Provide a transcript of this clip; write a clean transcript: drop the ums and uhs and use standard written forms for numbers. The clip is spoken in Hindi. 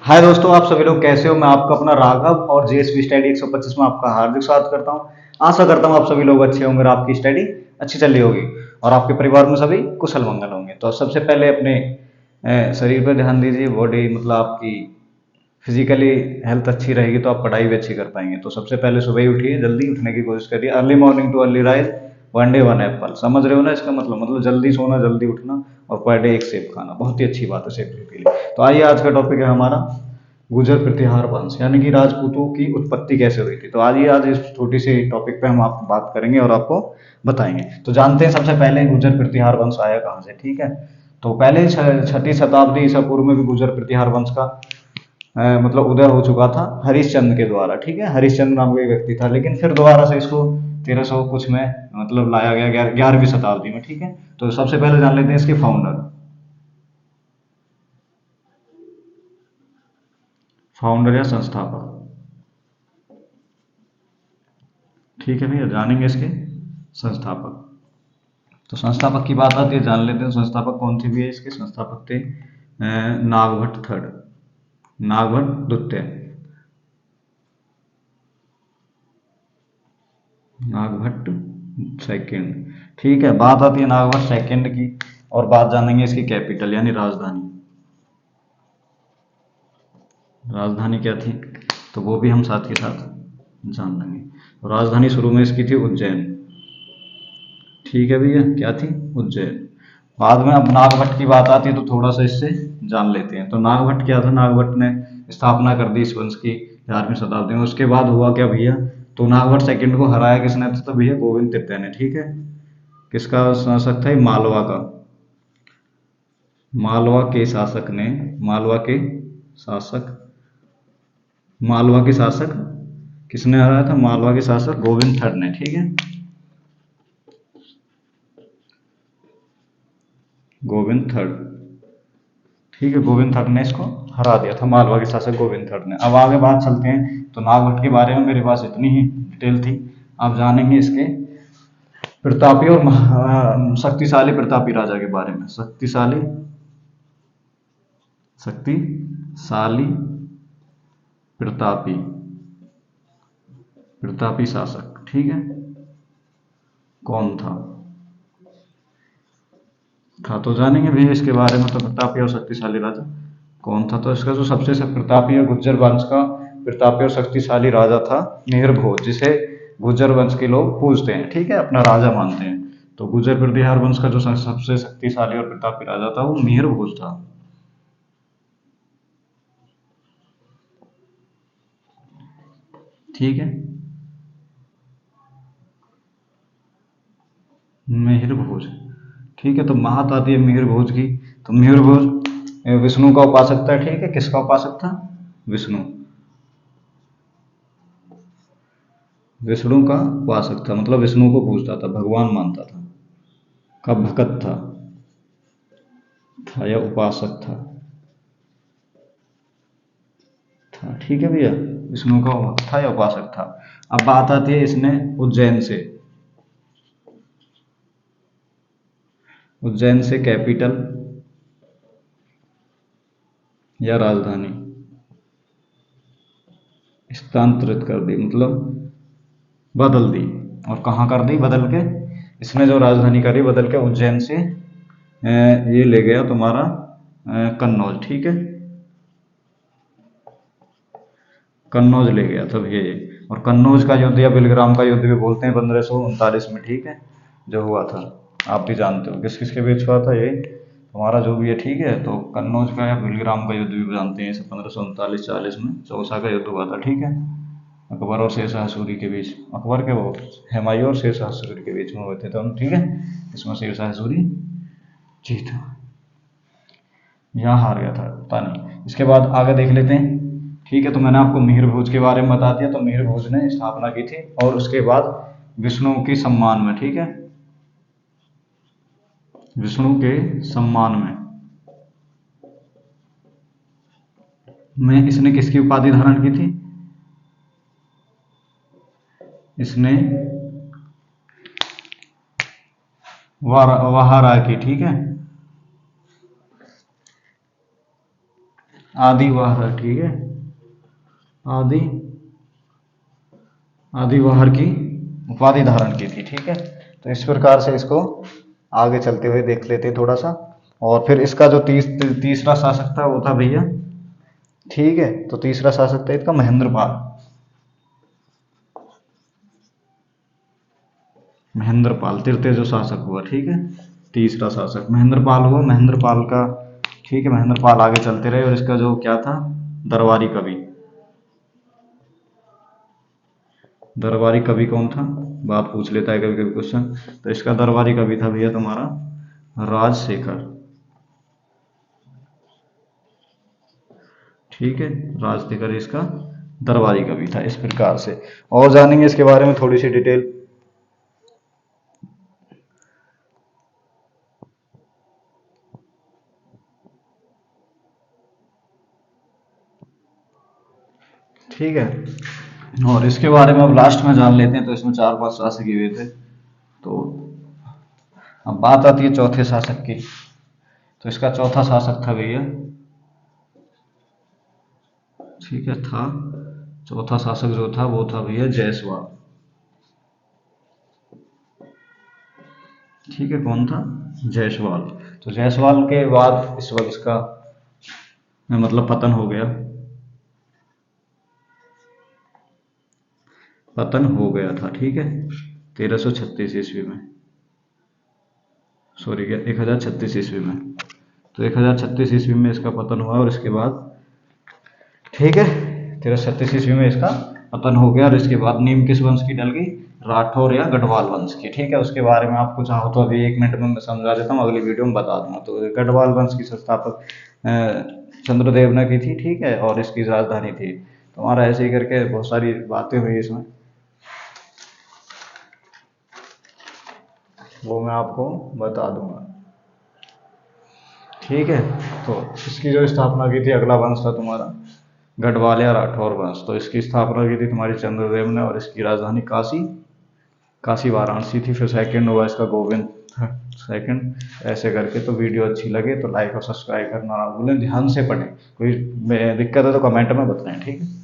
हाय दोस्तों, आप सभी लोग कैसे हो। मैं आपका अपना राघव और जेएसपी स्टडी 125 में आपका हार्दिक स्वागत करता हूं। आशा करता हूं आप सभी लोग अच्छे होंगे और आपकी स्टडी अच्छी चल रही होगी और आपके परिवार में सभी कुशल मंगल होंगे। तो सबसे पहले अपने शरीर पर ध्यान दीजिए। बॉडी मतलब आपकी फिजिकली हेल्थ अच्छी रहेगी तो आप पढ़ाई भी अच्छी कर पाएंगे। तो सबसे पहले सुबह ही उठिए, जल्दी उठने की कोशिश करिए। Early morning too early rise, one day one Apple. समझ रहे हो ना इसका मतलब जल्दी सोना, जल्दी उठना और पर डे एक सेब खाना। बहुत ही अच्छी बात है सेब के लिए। तो आइए, आज का टॉपिक है हमारा गुर्जर प्रतिहार वंश, यानी कि राजपूतों की उत्पत्ति कैसे हुई थी। तो आज इस छोटी सी टॉपिक पे हम आपको बात करेंगे और आपको बताएंगे। तो जानते हैं सबसे पहले गुर्जर प्रतिहार वंश आया कहाँ से। ठीक है, तो पहले छठी शताब्दी ईसा पूर्व में भी गुर्जर प्रतिहार वंश का मतलब उदय हो चुका था हरिश्चंद्र के द्वारा। ठीक है, हरिश्चंद्र नाम का एक व्यक्ति था, लेकिन फिर दोबारा से इसको 1300 कुछ में मतलब लाया गया, 11वीं शताब्दी में। ठीक है, तो सबसे पहले जान लेते हैं इसके फाउंडर। फाउंडर या संस्थापक, ठीक है भैया, जानेंगे इसके संस्थापक। तो संस्थापक की बात आती है, जान लेते हैं संस्थापक कौन थे भी है। इसके संस्थापक थे नागभट्ट थर्ड, नागभट्ट द्वितीय, नागभट्ट सेकंड। ठीक है, बात आती है नागभट्ट सेकंड की और बात जानेंगे इसकी कैपिटल यानी राजधानी। राजधानी क्या थी, तो वो भी हम साथ के साथ जान लेंगे। तो राजधानी शुरू में इसकी थी उज्जैन। ठीक है भैया, क्या थी, उज्जैन। बाद में अब नागभट्ट की बात आती है तो थोड़ा सा इससे जान लेते हैं। तो नागभट्ट क्या था, नागभट्ट ने स्थापना कर दी इस वंश की 11वीं शताब्दी में। उसके बाद हुआ क्या भैया, तो नागभट्ट सेकंड को हराया किसने था, तो भैया गोविंद तृतीय ने। ठीक है, किसका शासक था ये, मालवा का। मालवा के शासक ने, मालवा के शासक, मालवा के शासक किसने हराया था, मालवा के शासक गोविंद थर्ड ने। ठीक है, गोविंद थर्ड। ठीक है, गोविंद थर्ड ने इसको हरा दिया था, मालवा के शासक गोविंद थर्ड ने। अब आगे बात चलते हैं। तो नागभट्ट के बारे में मेरे पास इतनी ही डिटेल थी। आप जानेंगे इसके प्रतापी और शक्तिशाली प्रतापी राजा के बारे में। शक्तिशाली, शक्तिशाली प्रतापी, प्रतापी शासक। ठीक है, कौन था तो जानेंगे भैया इसके बारे में। तो प्रतापी और शक्तिशाली राजा कौन था, तो इसका जो सबसे प्रतापी और गुज्जर वंश का प्रतापी और शक्तिशाली राजा था मिहिर भोज, जिसे गुज्जर वंश के लोग पूजते हैं। ठीक है, अपना राजा मानते हैं। तो गुज्जर प्रतिहार वंश का जो सबसे शक्तिशाली और प्रतापी राजा था वो मिहिर भोज था। ठीक है, मिहिर भोज। ठीक है, तो महत आती है मिहिर भोज की। तो मिहिर भोज विष्णु का उपासक था। ठीक है, किसका उपासक था, विष्णु, विष्णु का उपासक था, मतलब विष्णु को पूजता था, भगवान मानता था। का भगत था या उपासक था। ठीक है भैया, विष्णु का भक्त था या उपासक था। अब बात आती है इसने उज्जैन से, उज्जैन से कैपिटल या राजधानी स्थानांतरित कर दी, मतलब बदल दी। और कहाँ कर दी बदल के, इसने जो राजधानी करी बदल के उज्जैन से ये ले गया तुम्हारा कन्नौज। ठीक है, कन्नौज ले गया था भैया ये। और कन्नौज का युद्ध या बिलग्राम का युद्ध भी बोलते हैं 1539 में। ठीक है, जो हुआ था, आप भी जानते हो किस किस के बीच हुआ था ये हमारा जो भी है। ठीक है, तो कन्नौज का या बिलग्राम का युद्ध भी जानते हैं, इसे 1539-40 में चौसा का युद्ध हुआ था। ठीक है, अकबर और शेर शाह सूरी के बीच, अकबर के वो हुमायूं और शेर शाह सूरी के बीच में हुए थे दोनों। ठीक है, इसमें शेर शाह सूरी जीता, यहाँ हार गया था, पता नहीं। इसके बाद आगे देख लेते हैं। ठीक है, तो मैंने आपको मिहिर भोज के बारे में बता दिया। तो मिहिर भोज ने स्थापना की थी और उसके बाद विष्णु के सम्मान में। ठीक है, विष्णु के सम्मान में इसने किसकी उपाधि धारण की थी, इसने वहारा की। ठीक है, आदि वाहर, ठीक है, आदि आदि वाहर की उपाधि धारण की थी, ठीक है। तो इस प्रकार से इसको आगे चलते हुए देख लेते हैं थोड़ा सा। और फिर इसका जो तीसरा शासक था वो था भैया, ठीक है, तो तीसरा शासक था इसका महेंद्रपाल। महेंद्रपाल तृतीय जो शासक हुआ, ठीक है, तीसरा शासक महेंद्रपाल हुआ, महेंद्रपाल का, ठीक है, महेंद्रपाल आगे चलते रहे। और इसका जो क्या था, दरबारी कवि, दरबारी कवि कौन था, बात पूछ लेता है कभी कभी क्वेश्चन। तो इसका दरबारी कवि था भैया तुम्हारा राजशेखर, ठीक है, राजशेखर इसका दरबारी कवि था। इस प्रकार से और जानेंगे इसके बारे में थोड़ी सी डिटेल। ठीक है, और इसके बारे में अब लास्ट में जान लेते हैं। तो इसमें चार पांच शासक ही हुए थे। तो अब बात आती है चौथे शासक की। तो इसका चौथा शासक था भैया, ठीक है, था, चौथा शासक जो था वो था भैया जायसवाल, ठीक है, कौन था, जायसवाल। तो जायसवाल के बाद इस वक्त इसका मतलब पतन हो गया, पतन हो गया था, ठीक है, 1336 ईस्वी में, सॉरी, 1036 ईस्वी में। तो 1036 ईस्वी में इसका पतन हुआ और इसके बाद, ठीक है, 1336 ईस्वी में इसका पतन हो गया। और इसके बाद नींव किस वंश की डल गई, राठौर या गढ़वाल वंश की, ठीक है। उसके बारे में आपको चाहो तो अभी 1 मिनट में मैं समझा देता हूँ, अगली वीडियो में बता दूंगा। तो गढ़वाल वंश की संस्थापक चंद्रदेव ने की थी, ठीक है, और इसकी राजधानी थी। तो हमारा ऐसे ही करके बहुत सारी बातें हुई इसमें, वो मैं आपको बता दूंगा, ठीक है। तो इसकी जो स्थापना की थी, अगला वंश था तुम्हारा गढ़वाल या राठौर वंश। तो इसकी स्थापना की थी तुम्हारी चंद्रदेव ने, और इसकी राजधानी काशी, काशी वाराणसी थी। फिर सेकंड हुआ इसका गोविंद सेकंड, ऐसे करके। तो वीडियो अच्छी लगे तो लाइक और सब्सक्राइब करना ना भूलें, ध्यान से पढ़ें, कोई दिक्कत है तो कमेंट में बताएं, ठीक है।